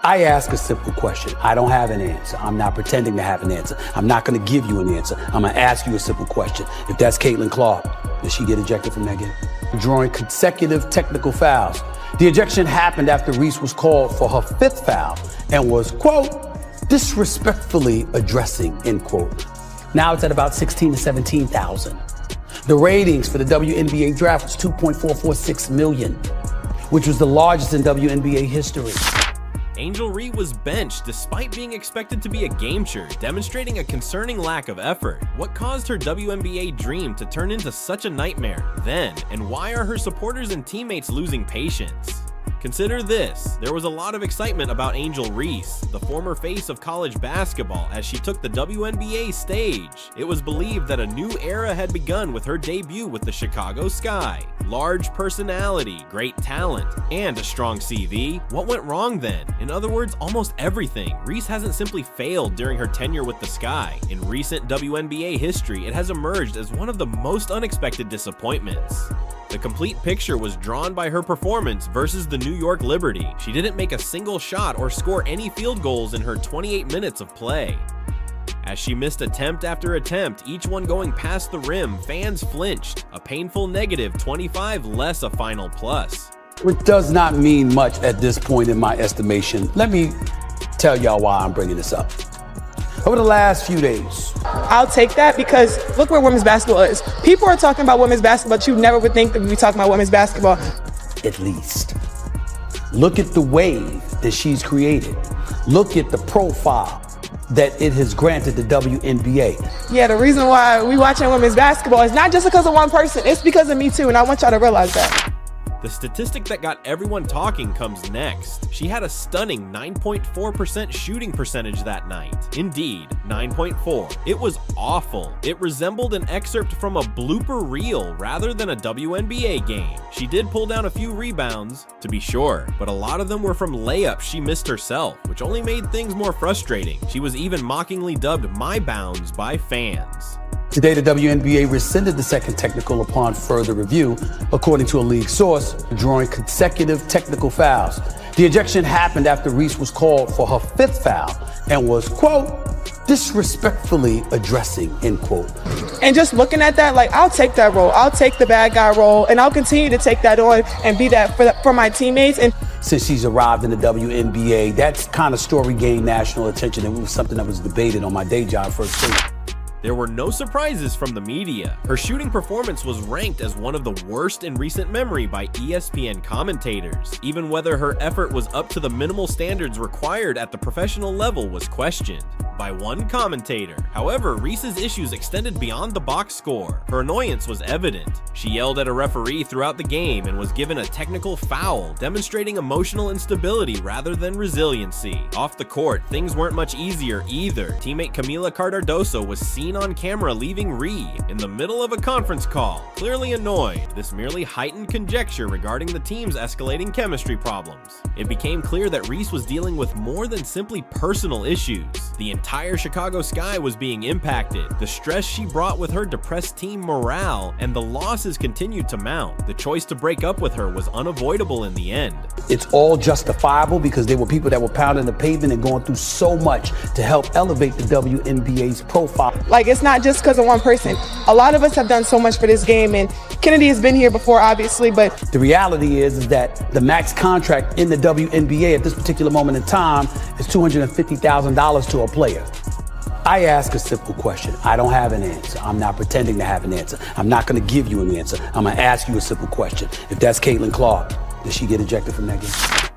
I ask a simple question. I don't have an answer. I'm not pretending to have an answer. I'm not going to give you an answer. I'm going to ask you a simple question. If that's Caitlin Clark, does she get ejected from that game? Drawing consecutive technical fouls. The ejection happened after Reese was called for her 5th foul and was, quote, disrespectfully addressing, end quote. Now it's at about 16 to 17,000. The ratings for the WNBA draft was 2.446 million, which was the largest in WNBA history. Angel Reese was benched despite being expected to be a game-changer, demonstrating a concerning lack of effort. What caused her WNBA dream to turn into such a nightmare then, and why are her supporters and teammates losing patience? Consider this, there was a lot of excitement about Angel Reese, the former face of college basketball, as she took the WNBA stage. It was believed that a new era had begun with her debut with the Chicago Sky. Large personality, great talent, and a strong CV. What went wrong then? In other words, almost everything. Reese hasn't simply failed during her tenure with the Sky. In recent WNBA history, it has emerged as one of the most unexpected disappointments. The complete picture was drawn by her performance versus the New York Liberty. She didn't make a single shot or score any field goals in her 28 minutes of play. As she missed attempt after attempt, each one going past the rim, fans flinched. A painful -25 less a final plus. It does not mean much at this point in my estimation. Let me tell y'all why I'm bringing this up. Over the last few days, I'll take that because look where women's basketball is. People are talking about women's basketball, but you never would think that we'd be talking about women's basketball. At least. Look at the wave that she's created. Look at the profile that it has granted the WNBA. Yeah, the reason why we watching women's basketball is not just because of one person, it's because of me too, and I want y'all to realize that. The statistic that got everyone talking comes next. She had a stunning 9.4% shooting percentage that night. Indeed, 9.4. It was awful. It resembled an excerpt from a blooper reel rather than a WNBA game. She did pull down a few rebounds, to be sure, but a lot of them were from layups she missed herself, which only made things more frustrating. She was even mockingly dubbed "my bounds" by fans. Today, the WNBA rescinded the second technical upon further review, according to a league source, drawing consecutive technical fouls. The ejection happened after Reese was called for her 5th foul and was, quote, disrespectfully addressing, end quote. And just looking at that, like, I'll take that role. I'll take the bad guy role, and I'll continue to take that on and be that for my teammates. And since she's arrived in the WNBA, that's kind of story gained national attention, and it was something that was debated on my day job first thing. There were no surprises from the media. Her shooting performance was ranked as one of the worst in recent memory by ESPN commentators. Even whether her effort was up to the minimal standards required at the professional level was questioned by one commentator. However, Reese's issues extended beyond the box score. Her annoyance was evident. She yelled at a referee throughout the game and was given a technical foul, demonstrating emotional instability rather than resiliency. Off the court, things weren't much easier either. Teammate Camila Cardoso was seen on camera leaving Reese in the middle of a conference call, clearly annoyed. This merely heightened conjecture regarding the team's escalating chemistry problems. It became clear that Reese was dealing with more than simply personal issues. The entire Chicago Sky was being impacted. The stress she brought with her depressed team morale, and the losses continued to mount. The choice to break up with her was unavoidable in the end. It's all justifiable because there were people that were pounding the pavement and going through so much to help elevate the WNBA's profile. like, it's not just because of one person. A lot of us have done so much for this game, and Kennedy has been here before, obviously, but the reality is that the max contract in the WNBA at this particular moment in time is $250,000 to a player. I ask a simple question. I don't have an answer. I'm not pretending to have an answer. I'm not going to give you an answer. I'm going to ask you a simple question. If that's Caitlin Clark, does she get ejected from that game?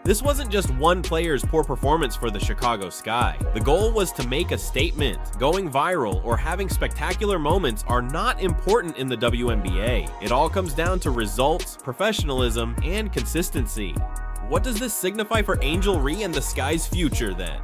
This wasn't just one player's poor performance for the Chicago Sky. The goal was to make a statement. Going viral or having spectacular moments are not important in the WNBA. It all comes down to results, professionalism, and consistency. What does this signify for Angel Reese and the Sky's future then?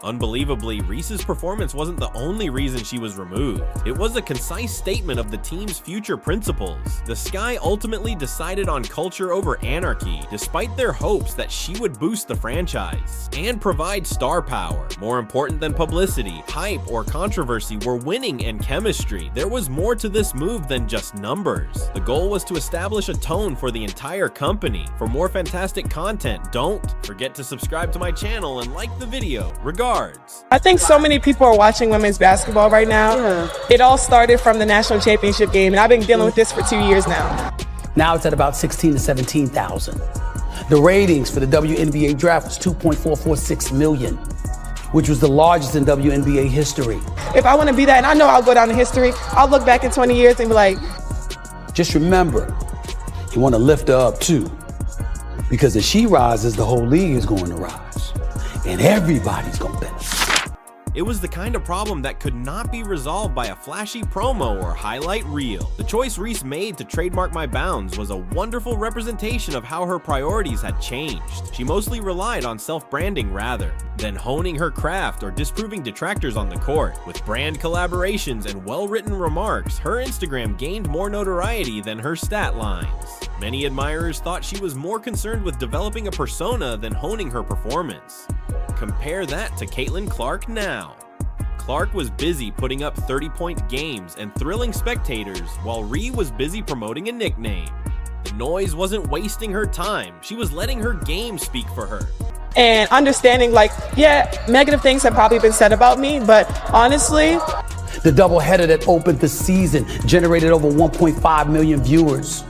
Unbelievably, Reese's performance wasn't the only reason she was removed. It was a concise statement of the team's future principles. The Sky ultimately decided on culture over anarchy, despite their hopes that she would boost the franchise and provide star power. More important than publicity, hype, or controversy were winning and chemistry. There was more to this move than just numbers. The goal was to establish a tone for the entire company. For more fantastic content, don't forget to subscribe to my channel and like the video. Regards. I think so many people are watching women's basketball right now. It all started from the national championship game, and I've been dealing with this for 2 years now. Now it's at about 16 to 17,000. The ratings for the WNBA draft was 2.446 million, which was the largest in WNBA history. If I want to be that, and I know I'll go down in history, I'll look back in 20 years and be like, just remember, you want to lift her up too, because as she rises, the whole league is going to rise, and everybody's going to benefit. It was the kind of problem that could not be resolved by a flashy promo or highlight reel. The choice Reese made to trademark My Bounds was a wonderful representation of how her priorities had changed. She mostly relied on self-branding rather than honing her craft or disproving detractors on the court. With brand collaborations and well-written remarks, her Instagram gained more notoriety than her stat lines. Many admirers thought she was more concerned with developing a persona than honing her performance. Compare that to Caitlin Clark now. Clark was busy putting up 30-point games and thrilling spectators, while Ree was busy promoting a nickname. The noise wasn't wasting her time, she was letting her game speak for her. And understanding, like, yeah, negative things have probably been said about me, but honestly, the doubleheader that opened the season generated over 1.5 million viewers,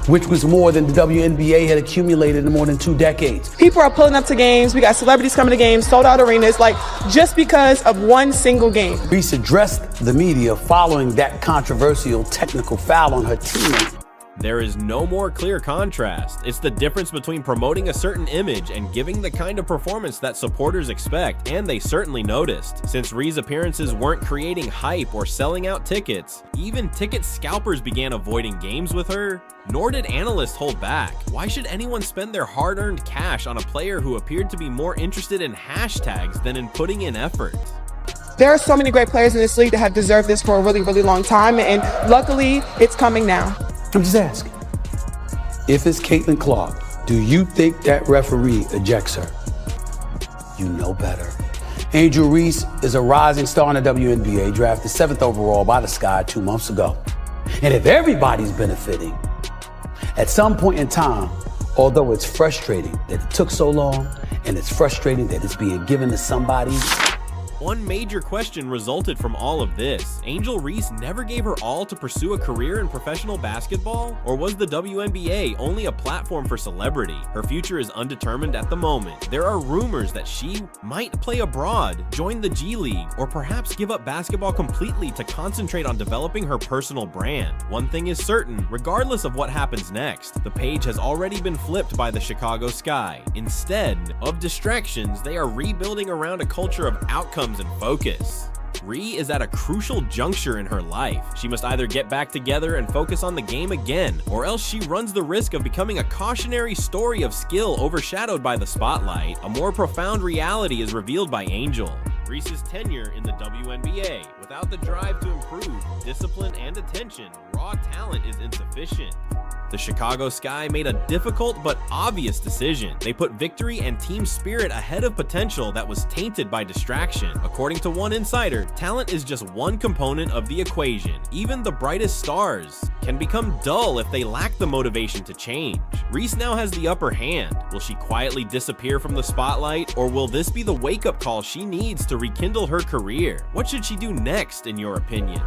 which was more than the WNBA had accumulated in more than 2 decades. People are pulling up to games. We got celebrities coming to games, sold out arenas, like just because of one single game. Reese addressed the media following that controversial technical foul on her teammate. There is no more clear contrast. It's the difference between promoting a certain image and giving the kind of performance that supporters expect, and they certainly noticed. Since Ree's appearances weren't creating hype or selling out tickets, even ticket scalpers began avoiding games with her. Nor did analysts hold back. Why should anyone spend their hard-earned cash on a player who appeared to be more interested in hashtags than in putting in effort? There are so many great players in this league that have deserved this for a really, really long time, and luckily, it's coming now. I'm just asking, if it's Caitlin Clark, do you think that referee ejects her? You know better. Angel Reese is a rising star in the WNBA, drafted 7th overall by the Sky 2 months ago. And if everybody's benefiting, at some point in time, although it's frustrating that it took so long, and it's frustrating that it's being given to somebody, one major question resulted from all of this. Angel Reese never gave her all to pursue a career in professional basketball? Or was the WNBA only a platform for celebrity? Her future is undetermined at the moment. There are rumors that she might play abroad, join the G League, or perhaps give up basketball completely to concentrate on developing her personal brand. One thing is certain, regardless of what happens next, the page has already been flipped by the Chicago Sky. Instead of distractions, they are rebuilding around a culture of outcomes and focus. Ree is at a crucial juncture in her life. She must either get back together and focus on the game again, or else she runs the risk of becoming a cautionary story of skill overshadowed by the spotlight. A more profound reality is revealed by Angel. Reese's tenure in the WNBA. Without the drive to improve, discipline, and attention, raw talent is insufficient. The Chicago Sky made a difficult but obvious decision. They put victory and team spirit ahead of potential that was tainted by distraction. According to one insider, talent is just one component of the equation. Even the brightest stars can become dull if they lack the motivation to change. Reese now has the upper hand. Will she quietly disappear from the spotlight, or will this be the wake-up call she needs to rekindle her career? What should she do next, in your opinion?